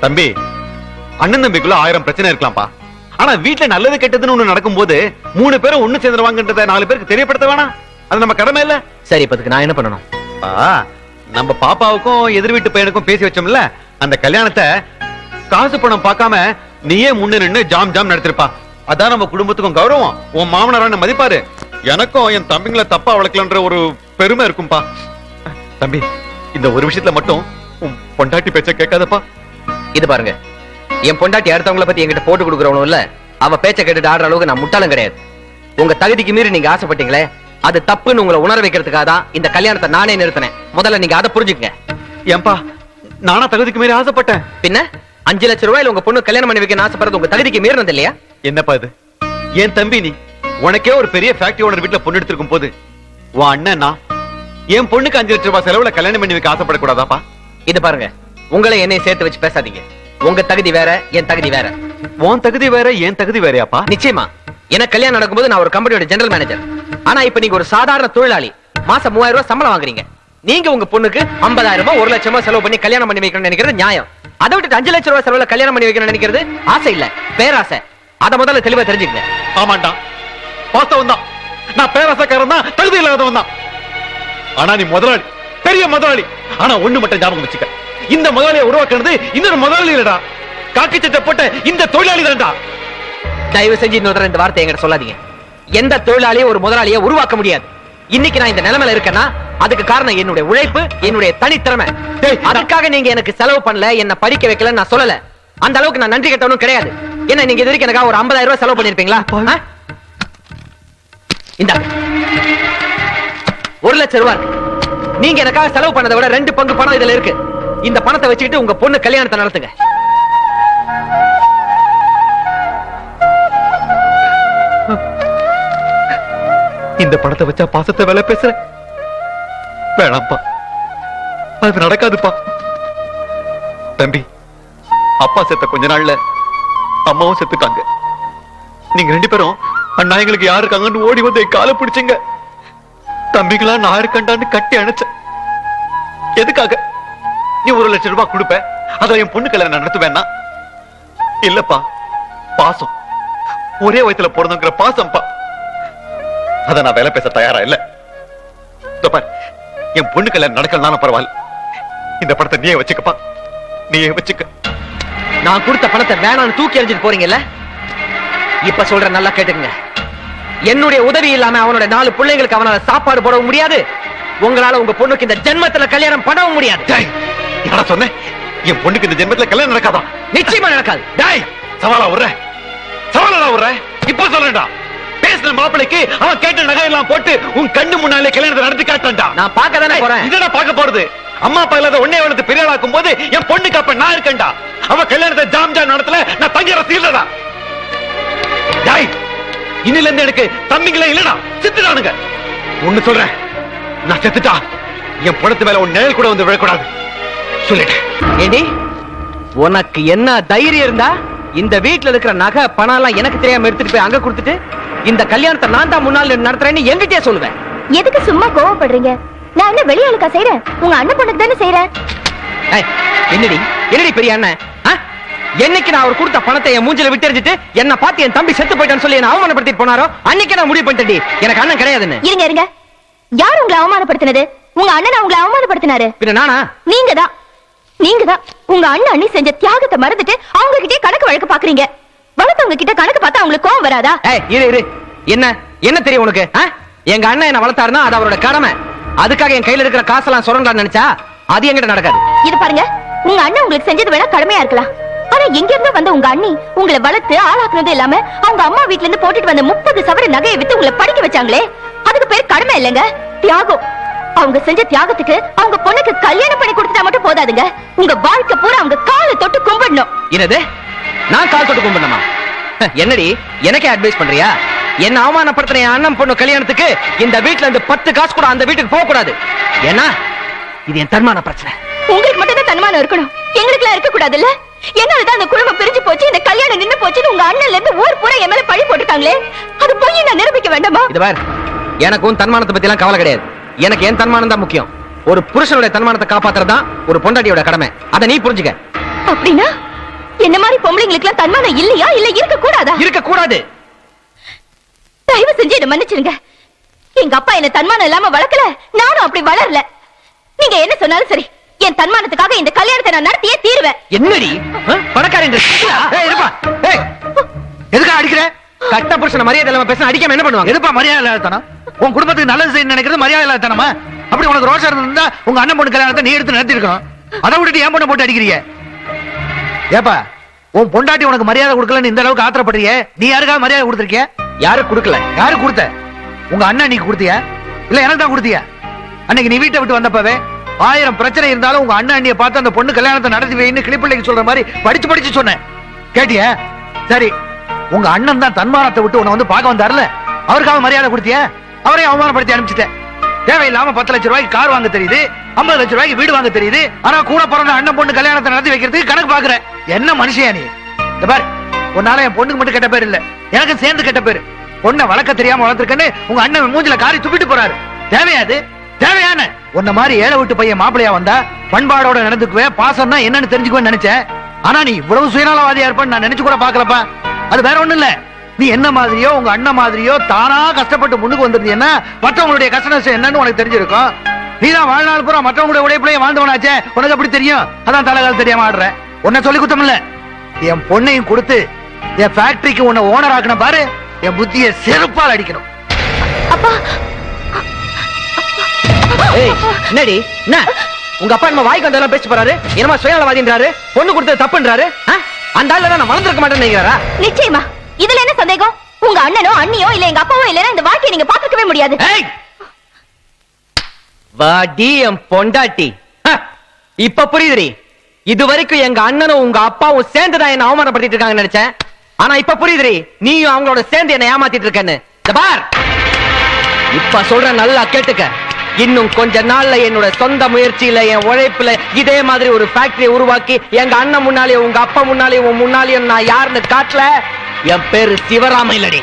தம்பி, அண்ணன் தம்பிக்குள்ள 1000 பிரச்சனை இருக்கலாம்ப்பா. ஆனா வீட்டுல நல்லது கெட்டதுன்னு ஒண்ணு நடக்கும் போது 3 பேரும் ஒண்ணு சேர்ந்துருவாங்கன்றத 4 பேருக்கு தெரியப்படுத்த வேணாம். அது நம்ம கடமை இல்ல? சரி, இப்ப நான் என்ன பண்ணணும்? நம்ம பாப்பாவுக்கும் எதிர் வீட்டு பையனுக்கும் பேசி வச்சோம்ல, அந்த கல்யாணத்தை காசு பணம் பார்க்காம நீயே முன்ன நின்னு ஜாம் ஜாம் நடத்திருப்பா. அதான் நம்ம குடும்பத்துக்கும் கௌரவம். உன் மாமனாரான மதிப்பாரு. எனக்கும் என் தம்பிங்களை தப்பா வளர்க்கலன்ற ஒரு பெருமை இருக்கும்பா. தம்பி, இந்த ஒரு விஷயத்துல மட்டும் உன் பொண்டாட்டி பேச்ச கேட்காதப்பா. இது பாருங்க, என் பொண்டாட்டி அடுத்தவங்களை பத்தி என்கிட்ட போட்டு கொடுக்கறவனும் இல்ல, அவ பேச்ச கேட்டுட்டு ஆடுற அளவுக்கு நான் முட்டாளும் கிடையாது. உங்க தகுதிக்கு மீறி நீங்க ஆசைப்பட்டீங்களே, அது தப்புன்னு உங்களை உணர வைக்கிறதுக்காக தான் இந்த கல்யாணத்தை நானே நிறுத்தினேன். முதல்ல நீங்க அதை புரிஞ்சுக்கங்க. ஏன்பா நானா தகுதிக்கு மீறி ஆசைப்பட்டேன்? பின்ன 5 லட்சம் ரூபாயில உங்க பொண்ணு கல்யாணம் பண்ணி வைக்க ஆசைப்படுறது உங்க தகுதிக்கு மீறினது இல்லையா? என்னப்பா இது? என் தம்பி நீ, உனக்கே ஒரு பெரிய ஃபேக்டரி ஓனர் வீட்டுல பொண்ணு எடுத்திருக்கும் போது உன் அண்ணன் என் பொண்ணுக்கு 5 லட்சம் ரூபாய் செலவுல கல்யாணம் பண்ணி வைக்க ஆசைப்படக்கூடாதாப்பா? இது பாருங்க, உங்களை என்னை சேர்த்து வச்சு பேசாதீங்க. உங்க தகுதி வேற, என் தகுதி வேற. உன் தகுதி வேற, என் தகுதி வேறையாப்பா? நிச்சயமா. எனக்கு கல்யாணம் நடக்கும்போது நான் ஒரு கம்பெனியோட ஜெனரல் மேனேஜர். ஆனா இப்ப நீங்க ஒரு சாதாரண தொழிலாளி. மாசம் 3000 ரூபாய் சம்பளம் வாங்குறீங்க. நீங்க உங்க பொண்ணுக்கு 50,000 ரூபாய் 1 லட்சம் ரூபாய் செலவு பண்ணி கல்யாணம் பண்ணி வைக்கணும்னு நினைக்கிறது நியாயம். அதை விட்டு 5 லட்சம் ரூபாய் செலவுல கல்யாணம் பண்ணி வைக்கணும்னு நினைக்கிறது ஆசை இல்ல, பேராசை. அதை முதல்ல தெளிவா தெரிஞ்சுக்கங்க. ஆமாண்டா, வாஸ்தவம் தான். நான் பேராசைக்காரன் தான், தகுதி இல்லாதவன் தான். ஆனா நீ முதலாளி, பெரிய முதலாளி. ஆனா ஒண்ணு மட்டும் ஞாபகம் வச்சுக்க, இந்த முதலாளியை உருவாக்குறது இன்னொரு முதலாளி இல்லடா, காக்கி சட்டை போட்ட இந்த தொழிலாளி தான்டா. தயவு செஞ்சு இன்னொரு இந்த வார்த்தை என்கிட்ட சொல்லாதீங்க. எந்த தொழிலாளியும் ஒரு முதலாளியை உருவாக்க முடியாது. இன்னைக்கு நான் இந்த நிலைமையில இருக்கேன்னா அதுக்கு காரணம் என்னுடைய உழைப்பு, என்னுடைய தனித்திறமை. அதுக்காக நீங்க எனக்கு செலவு பண்ணல, என்ன படிக்க வைக்கல நான் சொல்லல. அந்த அளவுக்கு நான் நன்றி கெட்டவனும் கிடையாது. என்ன நீங்க இது வரைக்கும் எனக்காக ஒரு 50,000 ரூபாய் செலவு பண்ணிருப்பீங்களா? இந்த 1 லட்சம் ரூபாய் இருக்கு. நீங்க எனக்காக செலவு பண்ணதை விட 2 பங்கு பணம் இதுல இருக்கு. இந்த பணத்தை வச்சுக்கிட்டு உங்க பொண்ணு கல்யாணத்தை நடத்துங்க. இந்த பணத்தை வச்சா பாசத்தை வேலை பேசுற? வேணாம்ப்பா, அது நடக்காதுப்பா. தம்பி, அப்பா செத்த கொஞ்ச நாள்ல அம்மாவும் செத்துட்டாங்க. நீங்க 2 பேரும் அண்ணா எங்களுக்கு யாரு இருக்காங்கன்னு ஓடி வந்து காலை பிடிச்சிங்க. தம்பிகளா நான் இருக்கண்டான்னு கட்டி அணைச்ச. எதுக்காக? நீ 1 லட்சம் ரூபாய் கொடுப்ப, அத என் பொண்ணு கல்யாணம் நடத்துவேன்னா? இல்லப்பா, பாசம். ஒரே வயசுல பிறந்தங்கிற பாசம்ப்பா. அத நான் வேலை பேச தயாரா இல்ல. என் பொண்ணு கல்யாணம் நடக்கலாம் பரவாயில்ல, இந்த பணத்தை நீயே வச்சுக்கப்பா, நீயே வச்சுக்க. நான் கொடுத்த பணத்தை வேணான்னு தூக்கி எறிஞ்சிட்டு போறீங்கல்ல? இப்ப சொல்ற நல்லா கேட்டுங்க. என்னுடைய உதவி இல்லாம அவனோட 4 பிள்ளைங்களுக்கு அவனால சாப்பாடு போடவும் முடியாது. உங்களால உங்க பொண்ணுக்கு இந்த ஜென்மத்துல கல்யாணம் பண்ணவும் முடியாது. என்ன சொன்ன? என் பொண்ணுக்கு இந்த ஜென்மத்துல கல்யாணம் நடக்காதா? நிச்சயமா நடக்காது. சவாலா விடுற? சவாலா விடுற? இப்ப சொல்றேன்டா, பேசுற மாப்பிளைக்கு அவன் கேட்ட நகையெல்லாம் போட்டு உன் கண்ணு முன்னாலே கல்யாணத்தை நடத்தி காட்டான்டா. நான் பார்க்க தானே போறேன். என்னடா பார்க்க போறது? அம்மா அப்பா இல்லாத உன்னை அவளுக்கு பெரிய ஆளாக்கும் போது என் பொண்ணுக்கு அப்ப நான் இருக்கேன்டா. அவன் கல்யாணத்தை ஜாம் ஜாம் நடத்தல, நான் தங்கிற சீலடா. இன்னில இருந்து எனக்கு தம்பிங்களே இல்லடா, செத்துட்டானுங்க. ஒண்ணு சொல்றேன், நான் செத்துட்டா என் பணத்து மேல உன் நிழல் கூட வந்து விழக்கூடாது சொல்லிட்டேன். ஏண்டி, உனக்கு என்ன தைரியம் இருந்தா இந்த வீட்டுல இருக்கிற நகை பணம் எல்லாம் எனக்கு தெரியாம எடுத்துட்டு போய் அங்க கொடுத்துட்டு இந்த கல்யாணத்தை நான் தான் முன்னாள் நடத்துறேன்னு என்கிட்டயே சொல்லுவேன். எதுக்கு சும்மா கோவப்படுறீங்க? நான் என்ன வெளியாளுக்கா செய்யறேன்? உங்க அண்ணன் பொண்ணுக்கு தானே செய்யறேன். என்னடி என்னடி பெரிய அண்ணன்? என்னைக்கு நான் அவர் கொடுத்த பணத்தை என் மூஞ்சில விட்டெறிஞ்சிட்டு என்ன பார்த்து என் தம்பி செத்து போயிட்டான்னு சொல்லி என்ன அவமானப்படுத்திட்டு போனாரோ அன்னைக்கு நான் முடிவு பண்ணிட்டேன், எனக்கு அண்ணன் கிடையாதுன்னு. இருங்க இருங்க, யார் உங்களை அவமானப்படுத்தினது? உங்க அண்ணன் உங்களை அவமானப்படுத்தினாரு. பின்ன நானா? நீங்கதான் நீங்கதான் உங்க அண்ணன் அண்ணி செஞ்ச தியாகத்தை மறந்துட்டு அவங்க கிட்டே கணக்கு வழக்கு பாக்குறீங்க. வளர்த்தவங்க கிட்ட கணக்கு பார்த்தா அவங்களுக்கு கோவம் வராதா? இரு இரு, என்ன என்ன தெரியும் உனக்கு? எங்க அண்ணன் என்ன வளர்த்தாருன்னா அது அவரோட கடமை. அதுக்காக என் கையில இருக்கிற காசெல்லாம் சுரண்டான்னு நினைச்சா அது என்கிட்ட நடக்காது. இது பாருங்க, உங்க அண்ணன் உங்களுக்கு செஞ்சது வேணா கடமையா இருக்கலாம். ஆனா எங்க இருந்து வந்த உங்க அண்ணி உங்களை வளர்த்து ஆளாக்குனது இல்லாம அவங்க அம்மா வீட்டுல இருந்து போட்டுட்டு வந்த 30 சவர நகையை வித்து உங்களை படிக்க வச்சாங்களே, அதுக்கு பேர் கடமை இல்லைங்க, தியாகம். அவங்க செஞ்ச தியாகத்துக்கு அவங்க பொண்ணுக்கு கல்யாணம் பண்ணி கொடுத்தா மட்டும் போதாதுங்க, உங்க வாழ்க்கை பூரா அவங்க காலை தொட்டு கும்பிடணும். என்னது? நான் கால் தொட்டு கும்பிடணுமா? என்னடி எனக்கே அட்வைஸ் பண்றியா? என்ன அவமானப்படுத்துற என் அண்ணன் பொண்ணு கல்யாணத்துக்கு இந்த வீட்டுல இருந்து 10 காசு கூட அந்த வீட்டுக்கு போக கூடாது. ஏன்னா இது என் தன்மான பிரச்சனை. உங்களுக்கு மட்டும் தான் தன்மானம் இருக்கணும், எங்களுக்கு எல்லாம் இருக்க கூடாது இல்ல? என்னாலதான் அந்த குடும்பம் பிரிஞ்சு போச்சு, இந்த கல்யாணம் நின்னு போச்சுன்னு உங்க அண்ணன்ல இருந்து ஊர் பூரா என் மேல பழி போட்டுட்டாங்களே, அது போய் நான் நிரூபிக்க வேண்டாமா? இது பார், எனக்கும் தன்மானத்தை பத்தி எல்லாம் கவலை கிடையாது. எனக்கு என் தன்மானம் தான் முக்கியம். ஒரு புருஷனுடைய தன்மானத்தை காப்பாத்துறதுதான் ஒரு பொண்டாட்டியோட கடமை. அதை நீ புரிஞ்சுக்க. அப்படின்னா என்ன மாதிரி பொம்பளைங்களுக்கு எல்லாம் தன்மானம் இல்லையா இல்ல இருக்க கூடாதா? இருக்க கூடாது. தயவு செஞ்சு என்ன மன்னிச்சிருங்க. எங்க அப்பா என்ன தன்மானம் இல்லாம வளர்க்கல, நானும் அப்படி வளரல. நீங்க என்ன சொன்னாலும் சரி, என் தன்மானத்துக்காக இந்த கல்யாணத்தை நான் நடத்தியே தீருவேன். என்னடி பணக்காரங்க எதுக்கா அடிக்கிற? கட்ட புருஷன மரியாதை இல்லாம பேச அடிக்காம என்ன பண்ணுவாங்க? எதுப்பா மரியாதை இல்லாதத்தனம்? உன் குடும்பத்துக்கு நல்லது செய்ய நினைக்கிறது மரியாதை இல்லாதத்தனமா? அப்படி உனக்கு ரோஷம் இருந்தா உங்க அண்ணன் பொண்ணு கல்யாணத்தை நீ எடுத்து நடத்தி இருக்கணும். அதை விட்டுட்டு ஏன் பொண்ணை போட்டு அடிக்கிறீங்க? ஏப்பா, உன் பொண்டாட்டி உனக்கு மரியாதை கொடுக்கலன்னு இந்த அளவுக்கு ஆத்திரப்படுறிய, நீ யாருக்காவது மரியாதை கொடுத்திருக்கிய? யாரும் கொடுக்கல. யாரு கொடுத்த? உங்க அண்ணன் நீ கொடுத்தியா இல்ல எனக்கு தான் கொடுத்தியா? அன்னைக்கு நீ வீட்டை விட்டு வந்தப்பவே 1000 பிரச்சனை இருந்தாலும் உங்க அண்ணன் அண்ணியை பார்த்து அந்த பொண்ணு கல்யாணத்தை நடத்தி வைன்னு கிளிப்பிள்ளைக்கு சொல்ற மாதிரி படிச்சு படிச்சு சொன்னேன். கேட்டியா? சரி, உங்க அண்ணன் தான் தன்மானத்தை விட்டு உன்னை வந்து பார்க்க வந்தாருல, அவருக்காக மரியாதை கொடுத்தியா? அவரையும் அவமானப்படுத்தி அனுப்பிச்சிட்டேன். தேவையில்லாம 10 லட்சம் ரூபாய்க்கு கார் வாங்க தெரியுது, 50 லட்சம் ரூபாய்க்கு வீடு வாங்க தெரியுது, ஆனா கூட பிறந்த அண்ணன் பொண்ணு கல்யாணத்தை நடத்தி வைக்கிறதுக்கு கணக்கு பாக்குற. என்ன மனுஷியா நீ? இந்த பாரு, உன்னால என் பொண்ணுக்கு மட்டும் கெட்ட பேர் இல்ல, எனக்கு சேர்ந்து கெட்ட பேரு. பொண்ணை வளர்க்க தெரியாம வளர்த்திருக்கேன்னு உங்க அண்ணன் மூஞ்சில காரி துப்பிட்டு போறாரு. தேவையாது? தேவையான உன்ன மாதிரி ஏழை விட்டு பையன் மாப்பிளையா வந்தா பண்பாடோட நடந்துக்குவே, பாசம்னா என்னன்னு தெரிஞ்சுக்குவேன்னு நினைச்சேன். ஆனா நீ இவ்வளவு சுயநலவாதியா இருப்பன்னு நான் நினைச்சு கூட பாக்கலப்பா. அது வேற ஒண்ணு இல்ல, நீ என்ன மாதிரியோ உங்க அண்ணன் மாதிரியோ தானா கஷ்டப்பட்டு முன்னுக்கு வந்திருந்தீங்கன்னா மற்றவங்களுடைய கஷ்ட நஷ்டம் என்னன்னு உனக்கு தெரிஞ்சிருக்கும். நீதான் வாழ்நாள் பூரா மற்றவங்களுடைய உடைப்பிள்ளைய வாழ்ந்தவனாச்சே, உனக்கு அப்படி தெரியும். அதான் தலைகால் தெரியாம ஆடுற. உன்னை சொல்லி குத்தம் இல்ல, என் பொண்ணையும் கொடுத்து என் ஃபேக்டரிக்கு உன்னை ஓனர் ஆக்கணும் பாரு, என் புத்தியை செருப்பால் அடிக்கணும். அப்பா, என்னடி என்ன உங்க அப்பா நம்ம வாய்க்கு வந்தெல்லாம் பேசி போறாரு, என்னமா சுயநலவாதின்றாரு, பொண்ணு கொடுத்தது தப்புன்றாரு. அந்த ஆளு நான் வளர்ந்துருக்க மாட்டேன்னு நினைக்கிறாரா? நிச்சயமா. இதுல என்ன சந்தேகம்? உங்க அண்ணனோ அண்ணியோ இல்ல எங்க அப்பாவோ இல்லனா இந்த வாழ்க்கையை நீங்க பாத்துக்கவே முடியாது. வாடி என் பொண்டாட்டி. இப்ப புரியுதுரி. இது வரைக்கும் எங்க அண்ணனும் உங்க அப்பாவும் சேர்ந்துதான் என்ன அவமானப்படுத்திட்டு இருக்காங்கன்னு நினைச்சேன். ஆனா இப்ப புரியுதுரி, நீயும் அவங்களோட சேர்ந்து என்ன ஏமாத்திட்டு இருக்கன்னு. பார், இப்ப சொல்ற நல்லா கேட்டுக்க. இன்னும் கொஞ்ச நாள்ல என்னோட சொந்த முயற்சியில என் உழைப்புல இதே மாதிரி ஒரு ஃபேக்டரியை உருவாக்கி எங்க அண்ணன் முன்னாலேயும் உங்க அப்பா முன்னாலேயும் உன் முன்னாலேயும் நான் யாருன்னு காட்டல, என் பேரு சிவராம இல்லடி.